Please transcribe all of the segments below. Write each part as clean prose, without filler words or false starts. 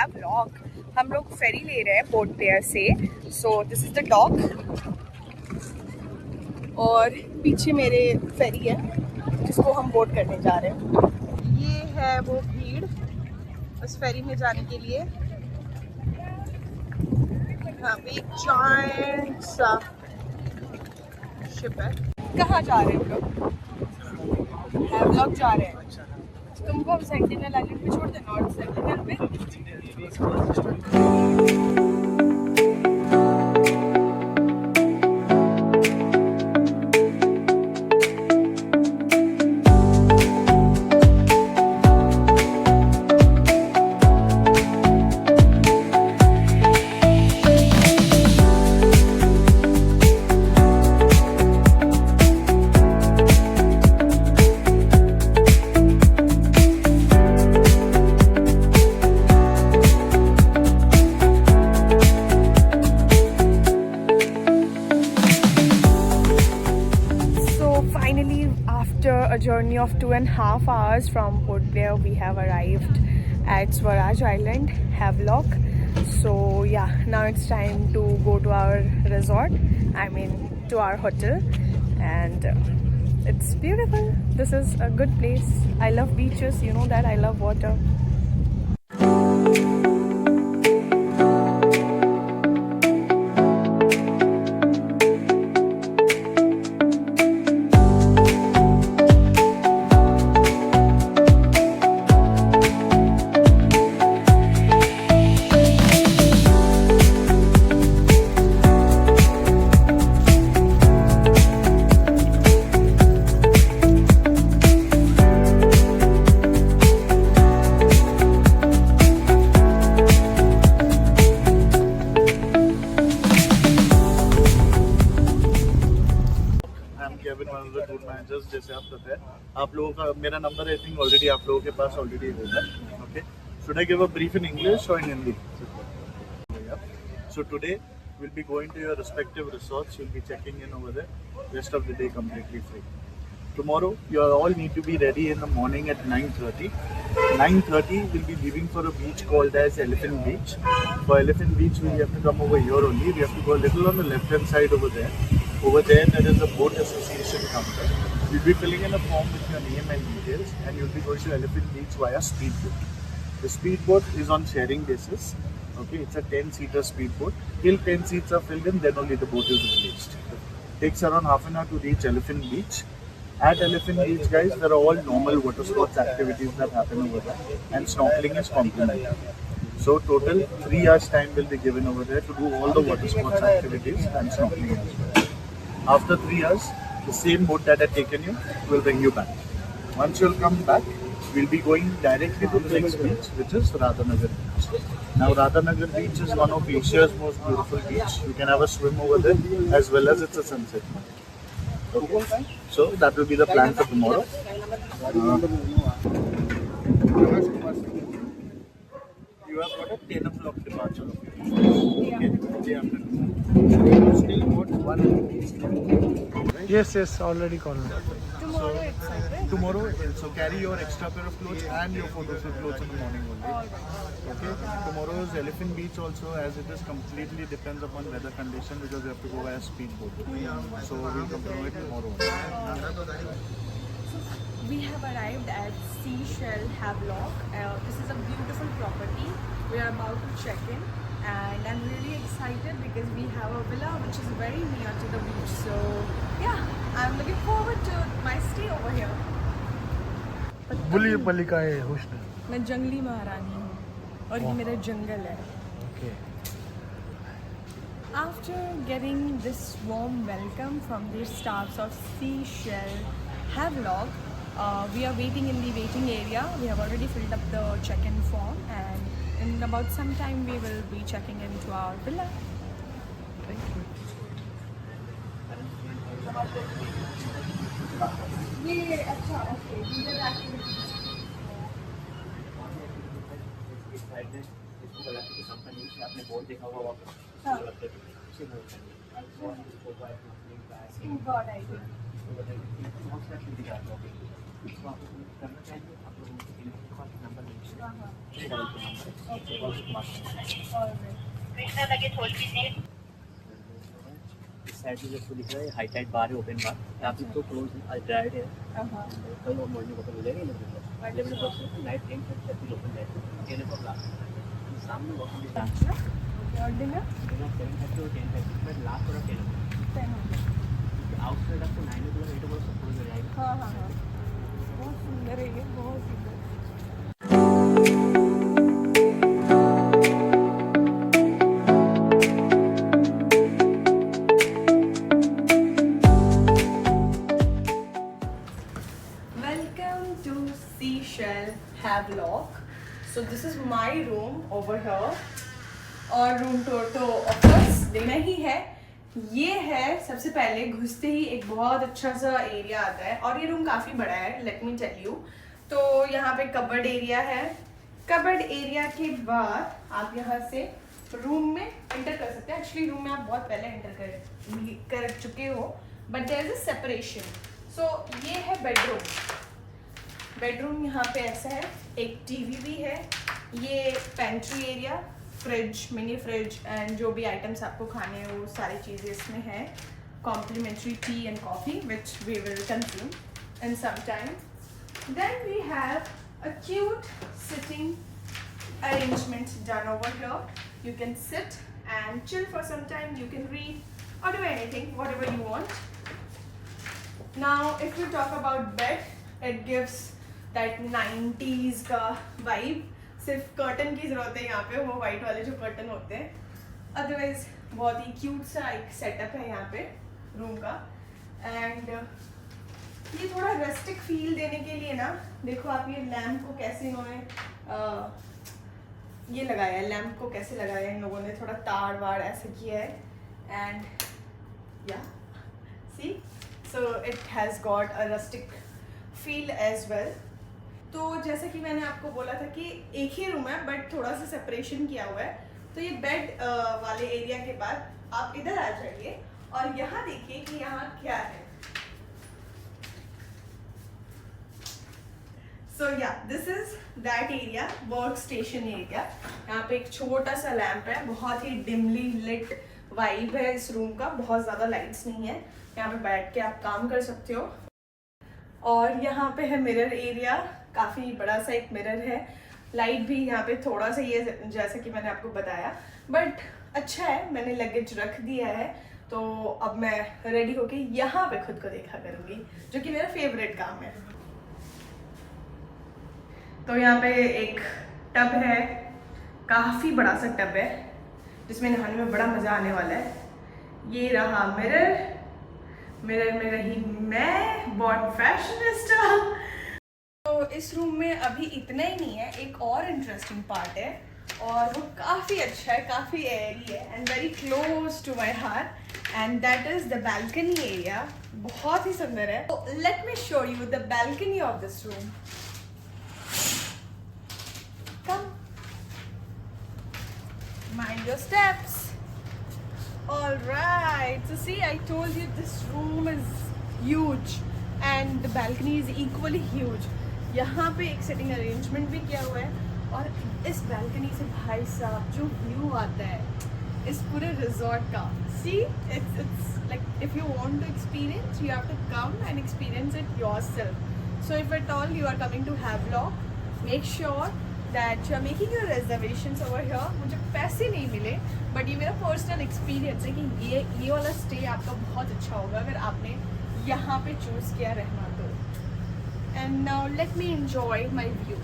Havelock. हम लोग फेरी ले रहे हैं पोर्ट ब्लेयर से। So this is the dock और पीछे मेरे फेरी है जिसको हम बोट करने जा रहे हैं। ये है वो भीड़ उस फेरी में जाने के लिए। यहाँ पे एक जायंट सा शिप है। कहाँ जा रहे हो लोग? हैवलॉक जा रहे हैं। तुमको हम सेंटिनल आइलैंड पे छोड़ दें, नॉर्थ सेंटिनल पे। A journey of 2.5 hours from Port Blair, we have arrived at Swaraj Island, Havelock. So yeah, now it's time to go to our resort. I mean, to our hotel, and it's beautiful. This is a good place. I love beaches. You know that I love water. जैसे आप पता है आप लोगों का मेरा number I think already आप लोगों के पास ऑलरेडी होगा. Okay, should I give a brief in English और इन Hindi? So today we'll be going to your respective resorts. You'll be checking in over there. Rest of the day completely free. Tomorrow you all need to be ready in the morning at 9:30. 9:30 we'll be leaving for a beach called as Elephant Beach. For Elephant Beach we have to come over here only. We have to go a little on the left hand side over there. Over there is a boat association counter. You'll be filling in a form with your name and details, and you'll be going to Elephant Beach via speedboat. The speedboat is on sharing basis. Okay, it's a 10-seater speedboat. Till 10 seats are filled in, then only the boat is released. Takes around half an hour to reach Elephant Beach. At Elephant Beach, guys, there are all normal water sports activities that happen over there, and snorkeling is complimentary. So total 3 hours time will be given over there to do all the water sports activities and snorkeling as well. After 3 hours, the same boat that had taken you will bring you back. Once you'll come back, we'll be going directly to the next beach, which is Radhanagar Beach. Now, Radhanagar Beach is one of Asia's most beautiful beach. You can have a swim over there, as well as it's a sunset. Okay. So that will be the plan for tomorrow. You have got a 10 o'clock departure. Okay. Day afternoon. You still got 1 hour. Yes, already called. Tomorrow it is. So carry your extra pair of clothes and your photoshoot clothes in the morning only. Okay. Tomorrow is Elephant Beach also, as it is completely depends upon weather condition because we have to go by a speedboat. So we'll come to know it tomorrow. We have arrived at Seashell Havelock. This is a beautiful property. We are about to check in, and I'm really excited because we have a villa which is very near to the beach. So yeah, I'm looking forward to my stay over here. बुली मलिका है हुस्न. मैं जंगली महारानी हूँ और ये मेरा जंगल है. Okay. After getting this warm welcome from the staffs of Seashell Havelock, we are waiting in the waiting area. We have already filled up the check-in form, and in about some time we will be checking into our villa. Thank you. ये अच्छा okay leader activity इस side में इसको गलती की company से आपने board देखा होगा वापस हाँ गलती से बोर्ड है गॉड आई तो बताइए बहुत सारे सुविधा दिखा रहा हूँ, इसको आप करना चाहिए आप लोगों को टेलीफोन नंबर दीजिए, इस साइड में जो लिख रहा है हाई टाइट बार है, ओपन बार, आप इसको क्लोज ड्राइड है, कल वो मॉर्निंग ओपन मिलेगा 11 o'clock से नाइट 10:30 ओपन रहेगा, 10 o'clock लास्ट सामने वॉकिंग डिस्टेंस और डिनर 7:30 और 10:30 पर लास्ट और 10 o'clock आउटसाइड आपको 9 o'clock 8 o'clock सब मिल जाएगा। हाँ हाँ हाँ, बहुत सुंदर है ये, बहुत सुंदर। Welcome to Seashell Havelock. So this is my room over here. और रूम टूर तो ऑफकोर्स देना ही है। ये है सबसे पहले घुसते ही एक बहुत अच्छा सा एरिया आता है और ये रूम काफ़ी बड़ा है, लेट मी टेल यू। तो यहाँ पे कबर्ड एरिया है। कबर्ड एरिया के बाद आप यहाँ से रूम में एंटर कर सकते हैं। एक्चुअली रूम में आप बहुत पहले एंटर कर चुके हो, but there is a separation. So ये है बेडरूम। बेडरूम यहाँ पे ऐसा है, एक टीवी भी है, ये pantry area, fridge, mini fridge and जो भी आइटम्स आपको खाने हैं वो सारी चीज़ें इसमें हैं। Complimentary tea and coffee which we will consume in some time. Then we have a cute sitting arrangement done over here. You can sit and chill for some time, you can read or do anything, whatever you want. Now if you talk about bed, it gives that 90s का vibe. सिर्फ curtain की ज़रूरत है यहाँ पे, वो white वाले जो कर्टन होते हैं, अदरवाइज बहुत ही क्यूट सा एक सेटअप है यहाँ पे रूम का। एंड ये थोड़ा रस्टिक फील देने के लिए ना, देखो आप ये लैम्प को कैसे इन्होंने ये लगाया है, लैम्प को कैसे लगाया है इन लोगों ने, थोड़ा तार वार ऐसे किया है। एंड या see, so it has got a rustic feel as well. तो जैसा कि मैंने आपको बोला था कि एक ही रूम है बट थोड़ा सा सेपरेशन किया हुआ है। तो ये बेड वाले एरिया के बाद आप इधर आ जाइए और यहाँ देखिए कि यहाँ क्या है। सो या this is that area, work station area. यहाँ पे एक छोटा सा लैंप है, बहुत ही डिमली लिट वाइब है इस रूम का, बहुत ज़्यादा लाइट्स नहीं है। यहाँ पे बैठ के आप काम कर सकते हो। और यहाँ पे है मिरर एरिया, काफ़ी बड़ा सा एक मिरर है। लाइट भी यहाँ पे थोड़ा सा ये जैसा कि मैंने आपको बताया, बट अच्छा है। मैंने लगेज रख दिया है तो अब मैं रेडी होके यहाँ पे खुद को देखा करूँगी, जो कि मेरा फेवरेट काम है। तो यहाँ पे एक टब है, काफ़ी बड़ा सा टब है जिसमें नहाने में बड़ा मज़ा आने वाला है। ये रहा मिरर, मिरर में रही मैं, बॉर्न फैशनिस्टा। तो इस रूम में अभी इतना ही नहीं है, एक और इंटरेस्टिंग पार्ट है और वो काफ़ी अच्छा है, काफ़ी एयरी है and very close to my heart, and that is the balcony area. बहुत ही सुंदर है। तो let me show you the balcony of this room. Come, mind your steps. All right, so see, I told you this room is huge and the balcony is equally huge. यहाँ पे एक sitting arrangement भी किया हुआ है और इस balcony से भाई साहब जो व्यू आता है इस पूरे रिजॉर्ट का, सी it's like if you want to experience, you have to come and experience it yourself. So if at all you are coming to Havelock, make sure that you are making your reservations over here. मुझे पैसे नहीं मिले but ये मेरा personal experience है कि ये वाला स्टे आपका बहुत अच्छा होगा अगर आपने यहाँ पे चूज़ किया रहना तो। And now let me enjoy my view.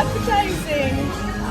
appetizing.